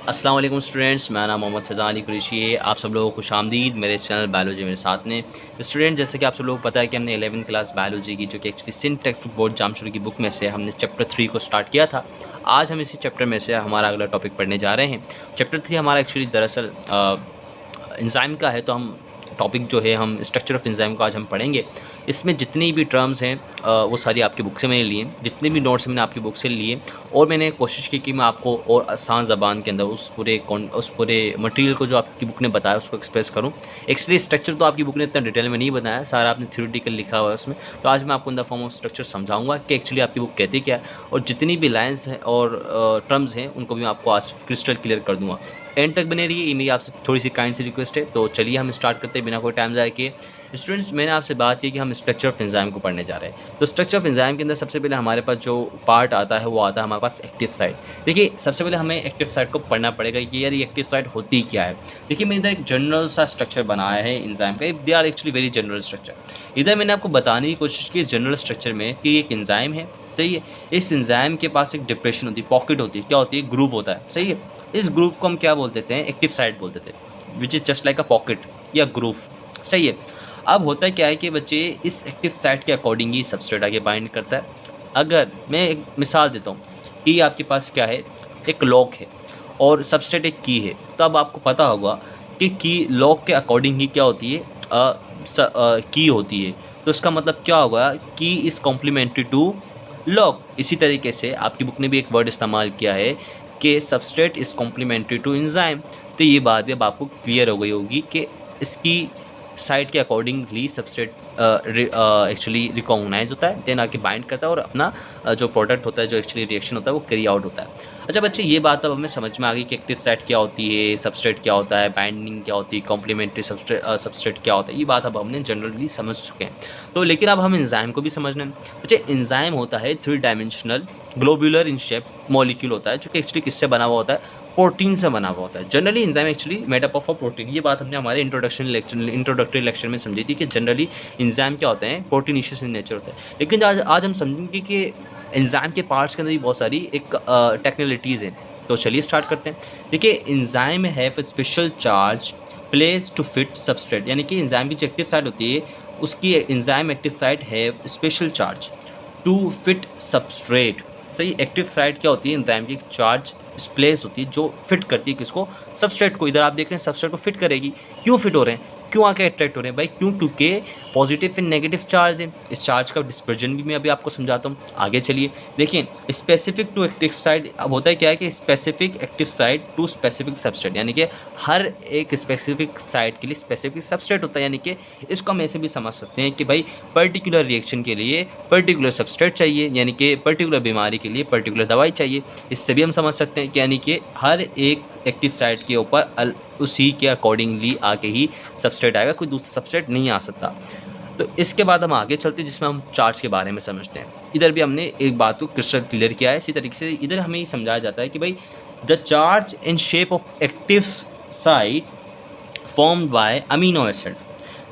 अस्सलाम वालेकुम स्टूडेंट्स, मेरा नाम मोहम्मद फ़ैज़ान अली कुरैशी है। आप सब लोगों को खुशामदीद मेरे चैनल बायोलॉजी मेरे साथ में। स्टूडेंट, जैसे कि आप सब लोगों को पता है कि हमने 11वीं क्लास बायोलॉजी की, जो कि actually Sindh textbook board Jamshoro की बुक में से हमने चैप्टर 3 को स्टार्ट किया था। आज हम इसी चैप्टर में से हमारा अगला टॉपिक पढ़ने जा रहे हैं। चैप्टर 3 हमारा एक्चुअली दरअसल एंजाइम का है, तो हम टॉपिक जो है हम स्ट्रक्चर ऑफ एंजाइम का आज हम पढ़ेंगे। इसमें जितनी भी टर्म्स हैं वो सारी आपकी बुक से मैंने लिए, जितने भी नोट्स मैंने आपकी बुक से लिए, और मैंने कोशिश की कि मैं आपको और आसान ज़बान के अंदर उस पूरे मटेरियल को जो आपकी बुक ने बताया उसको एक्सप्रेस करूं। एक्चुअली स्ट्रक्चर तो आपकी बुक ने इतना डिटेल में नहीं बताया, सारा आपने थ्योरेटिकल लिखा हुआ है उसमें। तो आज मैं आपको in the form of structure समझाऊंगा कि एक्चुअली आपकी बुक कहती क्या है, और जितनी भी लाइन्स हैं और टर्म्स हैं उनको भी मैं आपको आज क्रिस्टल क्लियर कर दूँगा। एंड तक बने रहिए, ये मेरी आपसे थोड़ी सी काइंड सी रिक्वेस्ट है। तो चलिए हम स्टार्ट करते हैं बिना कोई टाइम ज़ाया किए। स्टूडेंट्स, मैंने आपसे बात की कि हम स्ट्रक्चर ऑफ एंजाइम को पढ़ने जा रहे हैं। तो स्ट्रक्चर ऑफ एंजाइम के अंदर सबसे पहले हमारे पास जो पार्ट आता है वो आता है हमारे पास एक्टिव साइट। देखिए, सबसे पहले हमें एक्टिव साइट को पढ़ना पड़ेगा कि यार ये एक्टिव साइट होती क्या है। देखिए, मैंने इधर एक जनरल सा स्ट्रक्चर बनाया है एंजाइम का। They are actually very general structure. इधर मैंने आपको बताने की कोशिश की जनरल स्ट्रक्चर में कि एक एंजाइम है, सही है। इस एंजाइम के पास एक डिप्रेशन होती है, पॉकेट होती है, क्या होती है, ग्रूव होता है, सही है। इस ग्रूव को हम क्या बोल देते हैं, एक्टिव साइट बोल देते हैं, which is just like a pocket या ग्रूव, सही है। अब होता क्या है कि बच्चे इस एक्टिव साइट के अकॉर्डिंग ही सबस्ट्रेट आगे बाइंड करता है। अगर मैं एक मिसाल देता हूँ कि आपके पास क्या है, एक लॉक है और सबस्ट्रेट एक की है, तो अब आपको पता होगा कि की लॉक के अकॉर्डिंग ही क्या होती है, की होती है। तो इसका मतलब क्या होगा, की इज़ कॉम्प्लीमेंट्री टू लॉक। इसी तरीके से आपकी बुक ने भी एक वर्ड इस्तेमाल किया है कि substrate is complementary to enzyme. तो ये बात भी अब आपको क्लियर हो गई होगी कि इसकी साइट के अकॉर्डिंगली सबस्ट्रेट एक्चुअली रिकॉग्नाइज होता है, देन आके बाइंड करता है और अपना जो प्रोडक्ट होता है, जो एक्चुअली रिएक्शन होता है, वो कैरी आउट होता है। अच्छा बच्चे, ये बात अब हमें समझ में आ गई कि एक्टिव साइट क्या होती है, सबस्ट्रेट क्या होता है, बाइंडिंग क्या होती है, कॉम्प्लीमेंट्री सबस्ट्रेट क्या होता है। ये बात अब हमने जनरली समझ चुके हैं। तो लेकिन अब हम एंजाइम को भी समझना है। बच्चे, एंजाइम होता है 3 dimensional globular in shape molecule होता है, जो कि एक्चुअली किससे बना हुआ होता है, प्रोटीन से बना हुआ होता है। Generally enzyme actually made up of a protein. ये बात हमने हमारे इंट्रोडक्टरी लेक्चर में समझी थी कि जनरली एंजाइम क्या होते हैं, प्रोटीनेशियस इन नेचर होता है। लेकिन आज हम समझेंगे कि एंजाइम के पार्ट्स के अंदर भी बहुत सारी एक टेक्निकलिटीज़ हैं। तो चलिए स्टार्ट करते हैं। देखिए, enzyme have special charge place to fit substrate, यानी कि एंजाइम की जो एक्टिव साइट होती है उसकी enzyme active site have special charge to fit substrate. सही, एक्टिव साइट क्या होती है, एंजाइम की चार्ज प्लेस होती है जो फिट करती है किसको, सबस्ट्रेट को। इधर आप देख रहे हैं सबस्ट्रेट को फिट करेगी। क्यों फिट हो रहे हैं, क्यों आके अट्रैक्ट हो रहे हैं भाई, क्यों, क्योंकि पॉजिटिव एंड नेगेटिव चार्ज है। इस चार्ज का डिस्पर्जन भी मैं अभी आपको समझाता हूँ। आगे चलिए देखिए, स्पेसिफिक टू एक्टिव साइट। अब होता है क्या है कि specific active site to specific substrate, यानी कि हर एक स्पेसिफिक साइट के लिए स्पेसिफिक सबस्ट्रेट होता है। यानी कि इसको हम ऐसे भी समझ सकते हैं कि भाई पर्टिकुलर रिएक्शन के लिए पर्टिकुलर सबस्ट्रेट चाहिए, यानी कि पर्टिकुलर बीमारी के लिए पर्टिकुलर दवाई चाहिए। इससे भी हम समझ सकते हैं कि यानी कि हर एक एक्टिव साइट के ऊपर उसी के अकॉर्डिंगली आके ही सबस्ट्रेट आएगा, कोई दूसरा सबस्ट्रेट नहीं आ सकता। तो इसके बाद हम आगे चलते हैं जिसमें हम चार्ज के बारे में समझते हैं। इधर भी हमने एक बात को क्रिस्टल क्लियर किया है। इसी तरीके से इधर हमें समझाया जाता है कि भाई the charge in shape of active site formed by amino acid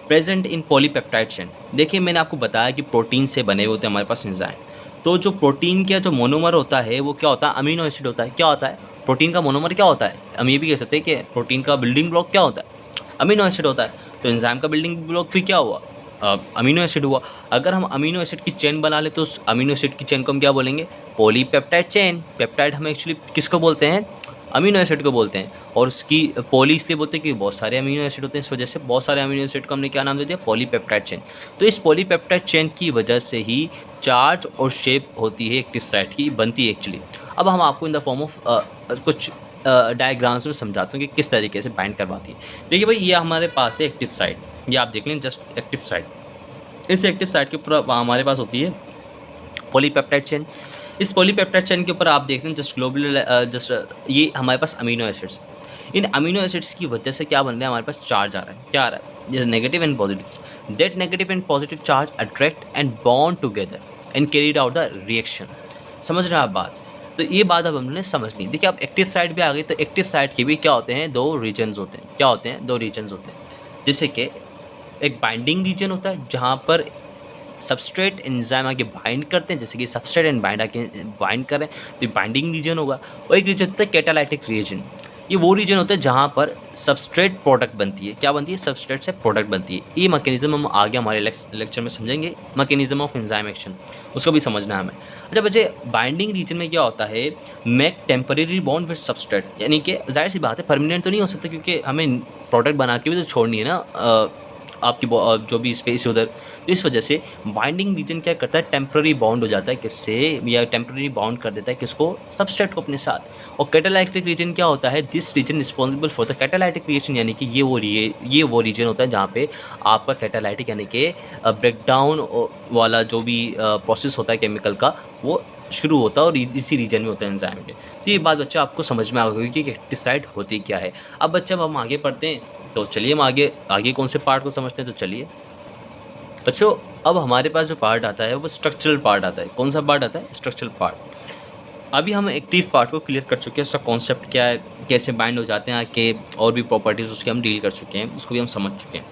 present in polypeptide chain. देखिए, मैंने आपको बताया कि प्रोटीन से बने हुए होते हैं हमारे पास एंजाइम। तो जो प्रोटीन का जो मोनोमर होता है वो क्या होता है, अमीनो एसिड होता है। क्या होता है, प्रोटीन का मोनोमर क्या होता है, हम ये भी कह सकते हैं कि प्रोटीन का बिल्डिंग ब्लॉक क्या होता है, अमीनो एसिड होता है। तो एंजाइम का बिल्डिंग ब्लॉक भी क्या हुआ, अमीनो एसिड हुआ। अगर हम अमीनो एसिड की चेन बना ले तो उस अमीनो एसिड की चेन को हम क्या बोलेंगे, पॉलीपेप्टाइड चेन। पेप्टाइड हम एक्चुअली किसको बोलते हैं, अमीनो एसिड को बोलते हैं। और उसकी पॉली इसलिए बोलते हैं कि बहुत सारे अमीनो एसिड होते हैं, इस वजह से बहुत सारे अमीनो एसिड को हमने क्या नाम दे दिया, पॉलीपेप्टाइड चेन। तो इस पॉलीपेप्टाइड चेन की वजह से ही चार्ज और शेप होती है एक्टिव साइट की, बनती है एक्चुअली। अब हम आपको इन द फॉर्म ऑफ कुछ डायग्राम्स में समझाता हूँ कि किस तरीके से बाइंड करवाती है। देखिए भाई, ये हमारे पास है एक्टिव साइट, ये आप देख लें जस्ट एक्टिव साइट। इस एक्टिव साइट के ऊपर हमारे पास होती है पॉलीपेप्टाइड चेन। इस पॉलीपेप्टाइड चेन के ऊपर आप देख रहे हैं जस्ट ग्लोबुलर जस्ट ये हमारे पास अमीनो एसिड्स। इन अमीनो एसिड्स की वजह से क्या बन रहा है, हमारे पास चार्ज आ रहा है। क्या आ रहा है, जैसे negative and positive. That negative and positive charge attract and bond together and carried out the reaction. समझ रहे हैं आप बात। तो ये बात अब हमने समझ ली। देखिए, आप एक्टिव साइट भी आ गई, तो एक्टिव साइट के भी क्या होते हैं, दो रीजन्स होते हैं। क्या होते हैं, दो रीजन्स होते हैं। जैसे कि एक बाइंडिंग रीजन होता है जहाँ पर सबस्ट्रेट एंजाइम आके बाइंड करते हैं, जैसे कि सबस्ट्रेट एंड बाइंड आके बाइंड करें तो ये बाइंडिंग रीजन होगा। और एक रीजन होता है कैटालाइटिक रीजन। ये वो रीजन होता है जहाँ पर सबस्ट्रेट प्रोडक्ट बनती है। क्या बनती है? सबस्ट्रेट से प्रोडक्ट बनती है। ये मैकेनिज्म हम आगे हमारे लेक्चर में समझेंगे, मैकेनिज्म ऑफ एंजाइम एक्शन, उसको भी समझना है हमें। अच्छा बच्चे, बाइंडिंग रीजन में क्या होता है? Make temporary bond with substrate, यानी कि जाहिर सी बात है परमानेंट तो नहीं हो सकता, क्योंकि हमें प्रोडक्ट बना के भी तो छोड़नी है ना आपकी जो भी स्पेस है उधर। तो इस वजह से बाइंडिंग रीजन क्या करता है? टेम्पररी बॉन्ड हो जाता है किससे, या टेम्पररी बॉन्ड कर देता है किसको? सबस्ट्रेट को अपने साथ। और कैटालाइटिक रीजन क्या होता है? This region responsible for the catalytic reaction, यानी कि ये वो रीजन होता है जहाँ पे आपका कैटालाइटिक यानी कि ब्रेकडाउन वाला जो भी प्रोसेस होता है केमिकल का, वो शुरू होता है और इसी रीजन में होता है एंजाइम के। तो ये बात बच्चा आपको समझ में आ गई कि एक्टिव साइट होती क्या है। अब बच्चा, अब हम आगे पढ़ते हैं, तो चलिए हम आगे कौन से पार्ट को समझते हैं। तो चलिए बच्चों, अब हमारे पास जो पार्ट आता है वो स्ट्रक्चरल पार्ट आता है। कौन सा पार्ट आता है? Structural part. अभी हम एक्टिव पार्ट को क्लियर कर चुके हैं, उसका कॉन्सेप्ट क्या है, कैसे बाइंड हो जाते हैं आके, और भी प्रॉपर्टीज़ उसके हम डील कर चुके हैं, उसको भी हम समझ चुके हैं।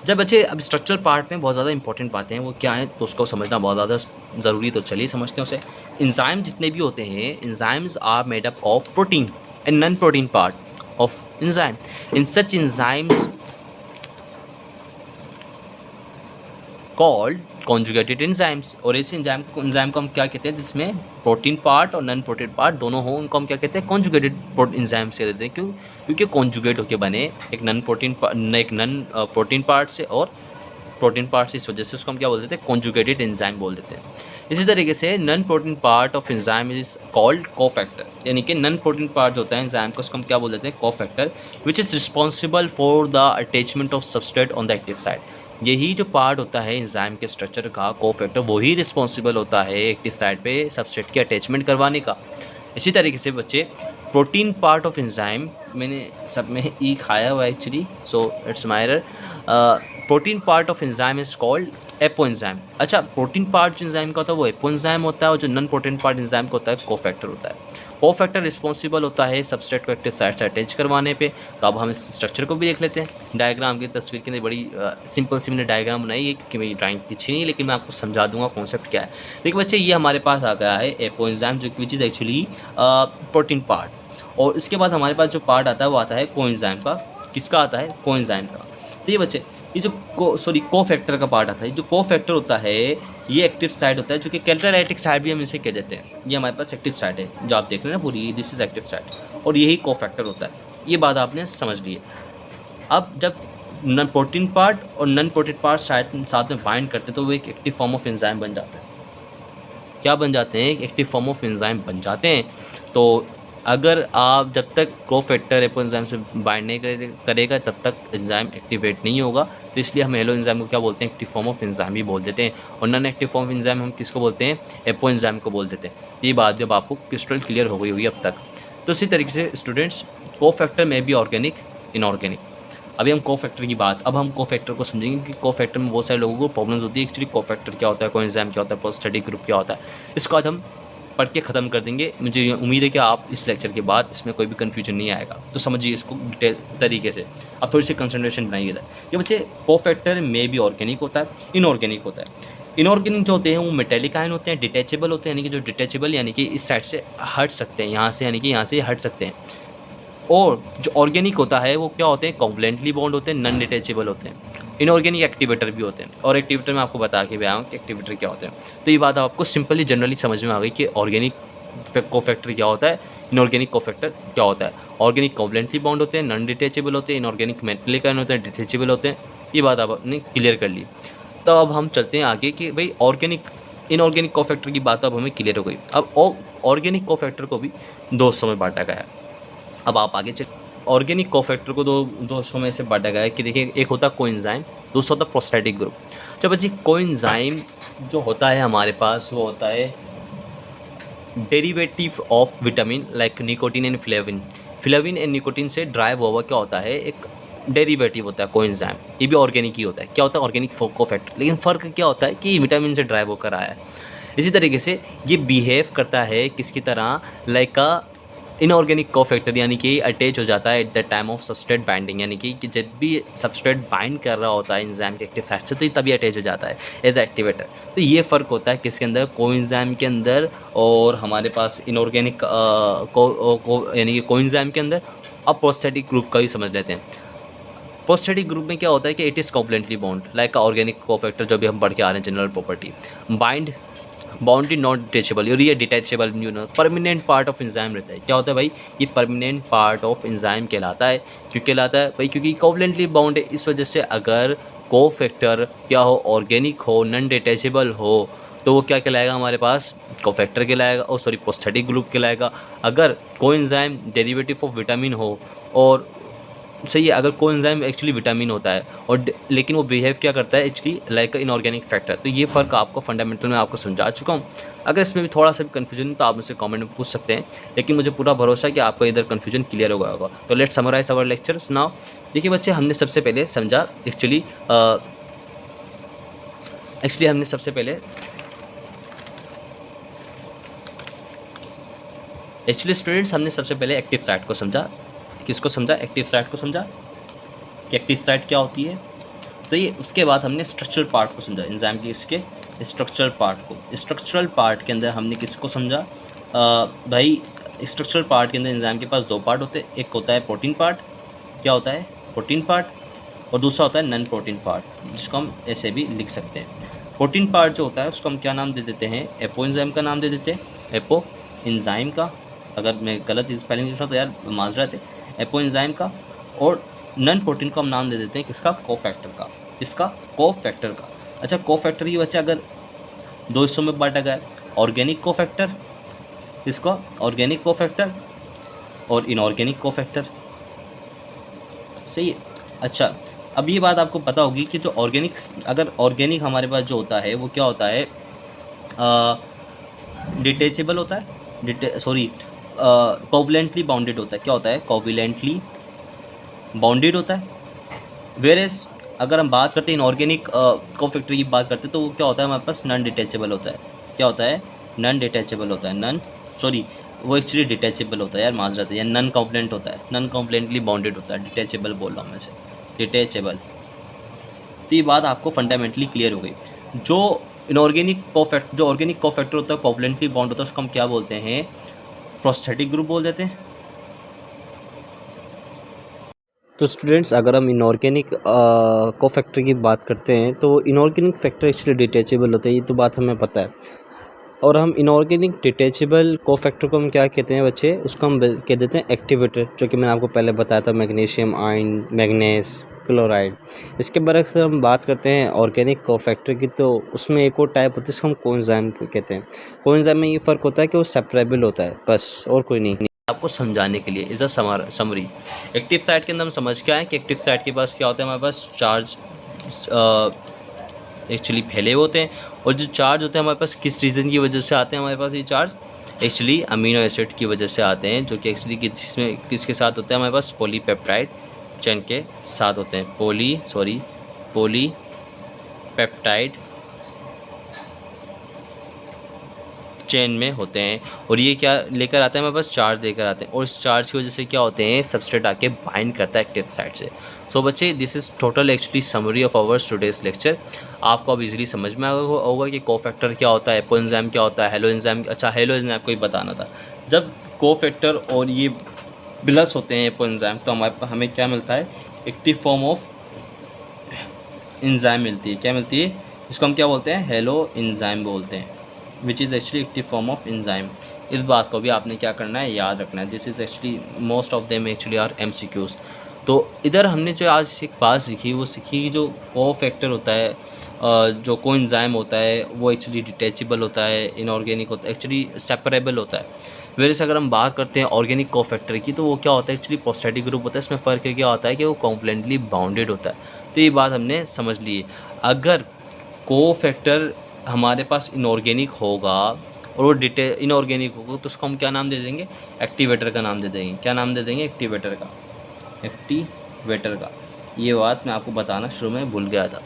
जब बच्चे अब स्ट्रक्चरल पार्ट में बहुत ज़्यादा इंपॉर्टेंट बातें हैं, वो क्या है तो उसको समझना बहुत ज़्यादा ज़रूरी। तो चलिए समझते हैं उसे। एंजाइम जितने भी होते हैं, enzymes are made up of protein and non protein part of enzyme. In such enzymes called conjugated enzymes. और ऐसे एंजाइम को हम क्या कहते हैं जिसमें प्रोटीन पार्ट और नॉन प्रोटीन पार्ट दोनों हो, उनको हम क्या कहते हैं? कॉन्जुगेटेड एंजाइम्स कह देते हैं। क्यों? क्योंकि कॉन्जुगेट होकर बने, एक नॉन प्रोटीन पार्ट से और प्रोटीन पार्ट से, इस वजह से उसको हम क्या बोल देते हैं? कॉन्जुगेटेड एंजाइम बोल देते हैं। इसी तरीके से non protein part of enzyme is called cofactor, यानी कि नॉन प्रोटीन पार्ट जो होता है एंजाइम का, उसको हम क्या बोल देते हैं? Cofactor, which is responsible for the attachment of substrate on the active side. यही जो पार्ट होता है एंजाइम के स्ट्रक्चर का, कोफैक्टर, वही रिस्पॉन्सिबल होता है एक्टिव साइड पे सबस्ट्रेट की अटैचमेंट करवाने का। इसी तरीके से बच्चे, प्रोटीन पार्ट ऑफ एंजाइम, मैंने सब में ई खाया हुआ actually, so it's my error. Protein part of enzyme is called apo enzyme. अच्छा, प्रोटीन पार्ट जो एंजाइम का होता है वो एपो एंजाइम होता है, और जो नॉन प्रोटीन पार्ट एंजाइम का होता है कोफैक्टर होता है। कोफैक्टर रिस्पॉन्सिबल होता है सबस्ट्रेट को एक्टिव साइड से अटैच करवाने पे। तो अब हम इस स्ट्रक्चर को भी देख लेते हैं। डायग्राम की तस्वीर के अंदर बड़ी सिंपल सी मैंने डायग्राम बनाई है, क्योंकि मेरी ड्राइंग अच्छी नहीं है, लेकिन मैं आपको समझा दूंगा कॉन्सेप्ट क्या है। देखिए बच्चे, ये हमारे पास आ गया है एपो एंजाइम, जो which is actually protein part. और इसके बाद हमारे पास जो पार्ट आता है वो आता है कोएंजाइम का। किसका आता है? कोएंजाइम का। तो ये बच्चे, ये जो कोफैक्टर का पार्ट आता है, जो कोफैक्टर होता है ये एक्टिव साइड होता है, जो कि कैटालाइटिक साइड भी हम इसे कह देते हैं। ये हमारे पास एक्टिव साइड है, जो आप देख रहे हैं ना पूरी, दिस इज एक्टिव साइड, और यही कोफैक्टर होता है। ये बात आपने समझ ली है। अब जब नॉन प्रोटीन पार्ट और नॉन प्रोटीन पार्ट साथ में बाइंड करते हैं तो वो एक एक्टिव फॉर्म ऑफ एंजाइम बन जाता है। क्या बन जाते हैं? एक एक्टिव फॉर्म ऑफ एंजाइम बन जाते हैं। तो अगर आप जब तक कोफैक्टर एपो एंजाइम से बाइंड नहीं करेगा तब तक एंजाइम एक्टिवेट नहीं होगा। तो इसलिए हम एलो एंजाइम को क्या बोलते हैं? एक्टिव फॉर्म ऑफ एंजाइम ही बोल देते हैं। और non active form of enzyme हम किसको बोलते हैं? एपो एंजाइम को बोल देते हैं। तो ये बात जब आपको क्रिस्टल क्लियर हो गई होगी अब तक। तो इसी तरीके से स्टूडेंट्स, कोफैक्टर में भी ऑर्गेनिक, इनऑर्गेनिक। अभी हम कोफैक्टर की बात, अब हम कोफैक्टर को समझेंगे कि कोफैक्टर में बहुत सारे लोगों को प्रॉब्लम्स होती है। एक्चुअली कोफैक्टर क्या होता है, कोएंजाइम क्या होता है, प्रोस्टैटिक ग्रुप क्या होता है, इसको आज हम पढ़ के ख़त्म कर देंगे। मुझे उम्मीद है कि आप इस लेक्चर के बाद इसमें कोई भी कन्फ्यूजन नहीं आएगा। तो समझिए इसको डिटेल तरीके से, अब थोड़ी सी कंसंट्रेशन बनाइएगा। ये बच्चे, कोफैक्टर में भी ऑर्गेनिक होता है, इनऑर्गेनिक होता है। इनऑर्गेनिक जो होते हैं वो मेटेलिक आयन होते हैं, डिटैचेबल होते हैं, यानी कि जो डिटैचेबल यानी कि इस साइड से हट सकते हैं, यहाँ से यानी कि यहाँ से हट सकते हैं। और जो ऑर्गेनिक होता है वो क्या होते हैं? कॉन्वलेंटली बॉन्ड होते हैं, नॉन डिटैचेबल होते हैं। इनऑर्गेनिक एक्टिवेटर भी होते हैं, और एक्टिवेटर में आपको बता के भी आया हूँ कि एक्टिवेटर क्या होते हैं। तो ये बात आपको सिंपली जनरली समझ में आ गई कि ऑर्गेनिक कोफैक्टर क्या होता है, इनऑर्गेनिक कोफैक्टर क्या होता है। ऑर्गेनिक कॉन्वलेंटली बॉन्ड होते हैं, नॉन डिटैचेबल होते हैं, इनऑर्गेनिक मेटेलिक आयन होते हैं, डिटैचेबल होते हैं। ये बात आपने क्लियर कर ली। तो अब हम चलते हैं आगे कि भाई ऑर्गेनिक इनऑर्गेनिक कोफैक्टर की बात अब हमें क्लियर हो गई। अब ऑर्गेनिक कोफैक्टर को भी दो हिस्सों में बांटा गया है। अब आप आगे चल, ऑर्गेनिक कोफैक्टर को दो हिस्सों में से बांटा गया है कि देखिए, एक होता है कोएंजाइम, दूसरा होता है प्रोस्टैटिक ग्रुप। जब बच्चे, कोएंजाइम जो होता है हमारे पास वो होता है derivative of vitamin like nicotine and flavin. Flavin and nicotine से ड्राइव हुआ क्या होता है? एक डेरिवेटिव होता है कोएंजाइम। ये भी ऑर्गेनिक ही होता है। क्या होता है? Organic cofactor. लेकिन फ़र्क क्या होता है कि विटामिन से ड्राइव होकर आया है। इसी तरीके से ये बिहेव करता है किसकी तरह? लाइक अ इनऑर्गेनिक कोफैक्टर यानी कि अटैच हो जाता है at the time of substrate binding, यानी कि जब भी सबस्ट्रेट बाइंड कर रहा होता है एंजाइम के एक्टिव साइट से तो तभी अटैच हो जाता है एज एक्टिवेटर। तो ये फ़र्क होता है किसके अंदर, कोएंजाइम के अंदर और हमारे पास इनऑर्गेनिक यानी कि कोएंजाइम के अंदर। अब प्रोस्थेटिक ग्रुप का भी समझ लेते हैं। प्रोस्थेटिक ग्रुप में क्या होता है कि it is completely bound like organic cofactor जो भी हम पढ़ के आ रहे हैं general property, bind bounded not detachable, और ये detachable permanent part of enzyme रहता है। क्या होता है भाई, ये परमानेंट पार्ट ऑफ एंजाइम कहलाता है। क्यों कहलाता है भाई, क्योंकि कोवलेंटली बाउंड है। इस वजह से अगर कोफैक्टर क्या हो, ऑर्गेनिक हो, नॉन डिटेचेबल हो, तो वो क्या कहलाएगा हमारे पास, कोफैक्टर कहलाएगा, और सॉरी प्रोस्थेटिक ग्रुप कहलाएगा। अगर कोएंजाइम डेरिवेटिव ऑफ विटामिन हो, और सही है, अगर कोएंजाइम एक्चुअली विटामिन होता है और लेकिन वो बिहेव क्या करता है एक्चुअली लाइक इनऑर्गेनिक फैक्टर। तो ये फ़र्क आपको फंडामेंटल में आपको समझा चुका हूँ। अगर इसमें भी थोड़ा सा भी कन्फ्यूजन तो आप मुझसे कमेंट में पूछ सकते हैं, लेकिन मुझे पूरा भरोसा है कि आपको इधर कन्फ्यूजन क्लियर हो गया होगा। तो let's summarise our lectures now. देखिए बच्चे, हमने सबसे पहले समझा एक्चुअली हमने सबसे पहले स्टूडेंट्स हमने सबसे पहले एक्टिव साइट को समझा। किसको समझा, एक्टिव साइट को समझा कि एक्टिव साइट क्या होती है, सही है। उसके बाद हमने स्ट्रक्चरल पार्ट को समझा, एंजाइम के इसके स्ट्रक्चरल पार्ट को। स्ट्रक्चरल पार्ट के अंदर हमने किसको समझा भाई, स्ट्रक्चरल पार्ट के अंदर एंजाइम के पास दो पार्ट होते हैं। एक होता है प्रोटीन पार्ट, क्या होता है प्रोटीन पार्ट, और दूसरा होता है नॉन प्रोटीन पार्ट, जिसको हम ऐसे भी लिख सकते हैं। प्रोटीन पार्ट जो होता है उसको हम क्या नाम दे देते हैं, एपो एंजाइम का नाम दे देते हैं, एपो एंजाइम का। अगर मैं गलत स्पेलिंग लिख रहा हूँ तो यार माजरत है, एपो एंजाइम का। और नॉन प्रोटीन को हम नाम दे देते हैं किसका, कोफैक्टर का। किसका, कोफैक्टर का। अच्छा, कोफैक्टर ये बच्चा अगर दो हिस्सों में बांटा गया, ऑर्गेनिक कोफैक्टर, इसका ऑर्गेनिक कोफैक्टर और इनऑर्गेनिक कोफैक्टर, सही है। अच्छा, अब ये बात आपको पता होगी कि जो ऑर्गेनिक, अगर ऑर्गेनिक हमारे पास जो होता है वो क्या होता है, डिटेचेबल होता है, कोवलेंटली बाउंडेड होता है। क्या होता है, कोवलेंटली बाउंडेड होता है। वेरेस अगर हम बात करते हैं इनऑर्गेनिक कोफैक्टर की बात करते हैं तो वो क्या होता है हमारे पास, नॉन डिटेचेबल होता है। क्या होता है, नॉन डिटेचेबल होता है, वो एक्चुअली डिटेचेबल होता है यार, माजरत है, या नॉन कॉम्प्लेंट होता है, नॉन कॉम्प्लेंटली बाउंडेड होता है, डिटेचेबल बोल रहा हूँ मैं से, डिटेचेबल। तो ये बात आपको फंडामेंटली क्लियर हो गई। जो ऑर्गेनिक कोफैक्टर होता है, कोवलेंटली बाउंड होता है, उसको हम क्या बोलते हैं, प्रोस्थेटिक ग्रुप बोल देते हैं। तो स्टूडेंट्स, अगर हम इनऑर्गेनिक कोफैक्टर की बात करते हैं तो इनऑर्गेनिक फैक्टर एक्चुअली डिटेचेबल होता है, ये तो बात हमें पता है। और हम इनऑर्गेनिक डिटेचेबल कोफैक्टर को हम क्या कहते हैं बच्चे, उसको हम कह देते हैं एक्टिवेटर, जो कि मैंने आपको पहले बताया था, मैग्नीशियम आयन, मैग्नीज क्लोराइड। इसके बाद अगर हम बात करते हैं ऑर्गेनिक कोफैक्टर की, तो उसमें एक और टाइप होता है जिसको हम कोएंजाइम कहते हैं। कोएंजाइम में ये फ़र्क होता है कि वो सेपरेबल होता है, बस, और कोई नहीं। आपको समझाने के लिए is a summary. Active site के अंदर हम समझ के आए कि एक्टिव साइट के पास क्या होता है, हमारे पास चार्ज एक्चुअली फैले होते हैं। और जो चार्ज होते हैं हमारे पास किस रीज़न की वजह से आते हैं, हमारे पास ये चार्ज एक्चुअली अमीनो एसिड की वजह से आते हैं, जो कि एक्चुअली किसके साथ होते हैं, हमारे पास पॉलीपेप्टाइड चेन के साथ होते हैं, पॉलीपेप्टाइड चेन में होते हैं। और ये क्या लेकर आते हैं, हमारे पास चार्ज लेकर आते हैं, और इस चार्ज की वजह से क्या होते हैं, सबस्ट्रेट आके बाइंड करता है एक्टिव साइट से। सो बच्चे, this is total actually summary of our today's lecture. आपको अब इजीली समझ में होगा कि कोफैक्टर क्या होता है, एपोएंजाइम क्या होता है, हेलो एंजाइम। अच्छा, हेलो एंजाइम को ही बताना था। जब कोफैक्टर और ये प्लस होते हैं एपोएंजाइम, तो हमें क्या मिलता है, एक्टिव फॉर्म ऑफ एंजाइम मिलती है। क्या मिलती है, इसको हम क्या बोलते हैं, हेलो एंजाइम बोलते हैं, which is actually active form of enzyme. इस बात को भी आपने क्या करना है, याद रखना है। This is actually most of them actually are MCQs। तो इधर हमने जो आज एक बात सीखी, वो सीखी जो कोफैक्टर होता है, जो कोएंजाइम होता है, वो एक्चुअली डिटेचेबल होता है, इनऑर्गेनिक होता है, एक्चुअली सेपरेबल होता है। वैसे अगर हम बात करते हैं ऑर्गेनिक कोफैक्टर की, तो वो क्या होता है, एक्चुअली प्रोस्थेटिक ग्रुप होता है। इसमें फ़र्क क्या होता है कि वो कॉम्प्लेंटली बाउंडेड होता है। तो ये बात हमने समझ ली है। अगर कोफैक्टर हमारे पास इनऑर्गेनिक होगा और वो इनऑर्गेनिक होगा, तो उसको हम क्या नाम दे देंगे, एक्टिवेटर का नाम दे देंगे। क्या नाम दे देंगे, एक्टिवेटर का। ये बात मैं आपको बताना शुरू में भूल गया था।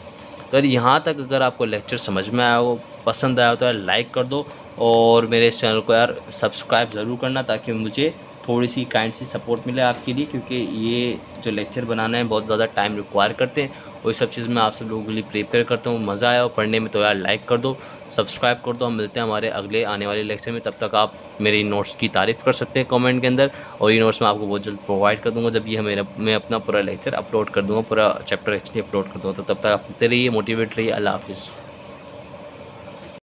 तो यहाँ तक अगर आपको लेक्चर समझ में आया हो, पसंद आया हो, तो यार लाइक कर दो, और मेरे चैनल को यार सब्सक्राइब ज़रूर करना, ताकि मुझे थोड़ी सी काइंड सी सपोर्ट मिले आपके लिए, क्योंकि ये जो लेक्चर बनाना है बहुत ज़्यादा टाइम रिक्वायर करते हैं और ये सब चीज़ मैं आप सब लोगों के लिए प्रिपेयर करता हूँ। मज़ा आया और पढ़ने में तो यार लाइक कर दो, सब्सक्राइब कर दो। हम मिलते हैं हमारे अगले आने वाले लेक्चर में। तब तक आप मेरे नोट्स की तारीफ़ कर सकते हैं कमेंट के अंदर, और ये नोट्स मैं आपको बहुत जल्द प्रोवाइड कर दूँगा जब ये मैं अपना पूरा लेक्चर अपलोड कर दूँगा, पूरा चैप्टर एक्चुअली अपलोड कर दूँगा। तो तब तक आप पढ़ते रहिए, मोटिवेट रहिए। अल्लाह हाफ़िज़।